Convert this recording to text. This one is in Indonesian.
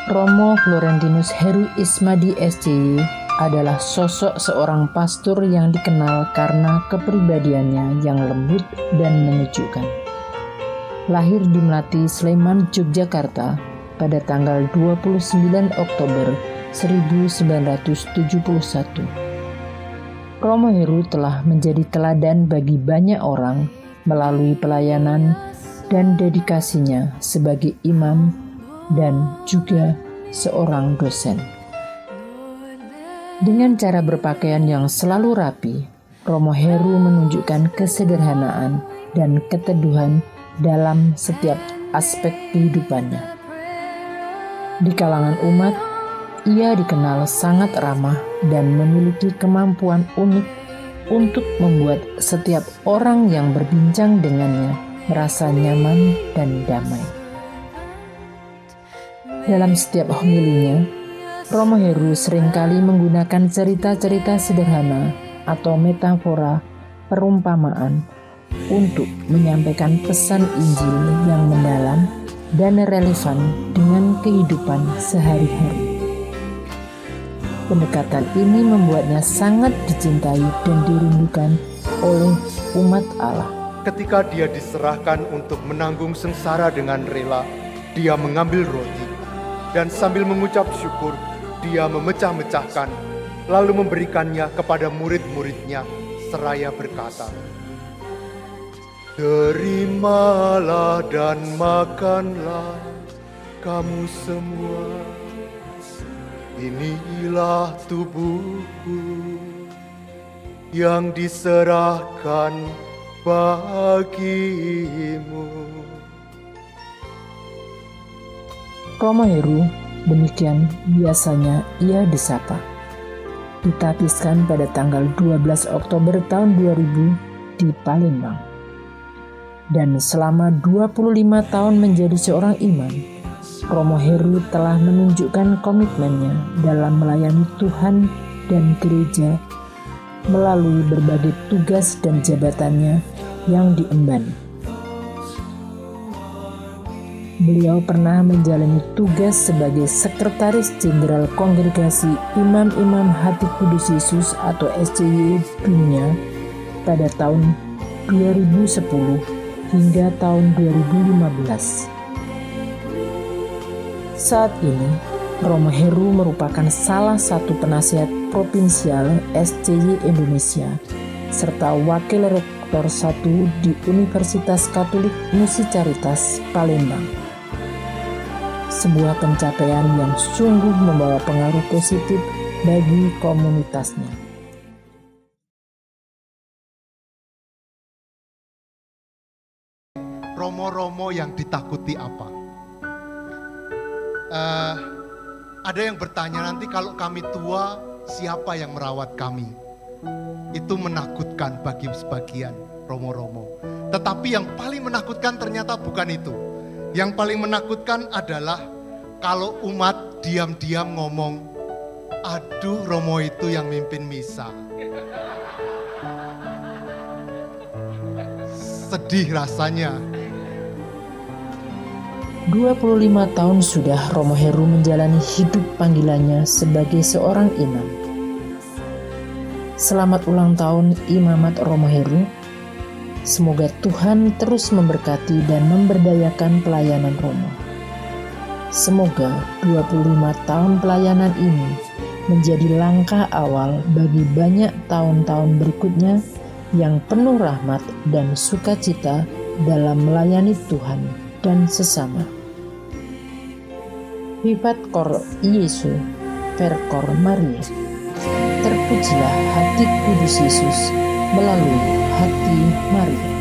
Romo Florentinus Heru Ismadi SCY adalah sosok seorang pastor yang dikenal karena kepribadiannya yang lembut dan menyejukkan. Lahir di Melati, Sleman, Yogyakarta pada tanggal 29 Oktober 1971. Romo Heru telah menjadi teladan bagi banyak orang melalui pelayanan dan dedikasinya sebagai imam dan juga seorang dosen. Dengan cara berpakaian yang selalu rapi, Romo Heru menunjukkan kesederhanaan dan keteduhan dalam setiap aspek kehidupannya. Di kalangan umat, ia dikenal sangat ramah dan memiliki kemampuan unik untuk membuat setiap orang yang berbincang dengannya merasa nyaman dan damai. Dalam setiap homilinya, Romo Heru seringkali menggunakan cerita-cerita sederhana atau metafora perumpamaan untuk menyampaikan pesan Injil yang mendalam dan relevan dengan kehidupan sehari-hari. Pendekatan ini membuatnya sangat dicintai dan dirindukan oleh umat Allah. Ketika dia diserahkan untuk menanggung sengsara dengan rela, dia mengambil roti dan sambil mengucap syukur, dia memecah-mecahkan, lalu memberikannya kepada murid-muridnya seraya berkata, "Terimalah dan makanlah kamu semua. Inilah tubuhku yang diserahkan bagimu." Romo Heru, demikian biasanya ia disapa. Ditapiskan pada tanggal 12 Oktober tahun 2000 di Palembang. Dan selama 25 tahun menjadi seorang imam, Romo Heru telah menunjukkan komitmennya dalam melayani Tuhan dan gereja melalui berbagai tugas dan jabatannya yang diemban. Beliau pernah menjalani tugas sebagai Sekretaris Jenderal Kongregasi Imam-Imam Hati Kudus Yesus atau SCY Dunia pada tahun 2010 hingga tahun 2015. Saat ini, Romo Heru merupakan salah satu penasihat provinsial SCY Indonesia serta Wakil Rektor 1 di Universitas Katolik Musi-Caritas, Palembang. Sebuah pencapaian yang sungguh membawa pengaruh positif bagi komunitasnya. Romo-romo yang ditakuti apa? Ada yang bertanya, nanti kalau kami tua, siapa yang merawat kami? Itu menakutkan bagi sebagian romo-romo. Tetapi yang paling menakutkan ternyata bukan itu. Yang paling menakutkan adalah kalau umat diam-diam ngomong, "Aduh, romo itu yang mimpin misa." Sedih rasanya. 25 tahun sudah Romo Heru menjalani hidup panggilannya sebagai seorang imam. Selamat ulang tahun Imamat Romo Heru. Semoga Tuhan terus memberkati dan memberdayakan pelayanan Romo. Semoga 25 tahun pelayanan ini menjadi langkah awal bagi banyak tahun-tahun berikutnya yang penuh rahmat dan sukacita dalam melayani Tuhan dan sesama. Vivat Cor Iesu, per Cor Maria. Terpujilah hati kudus Yesus melalui hati Maria.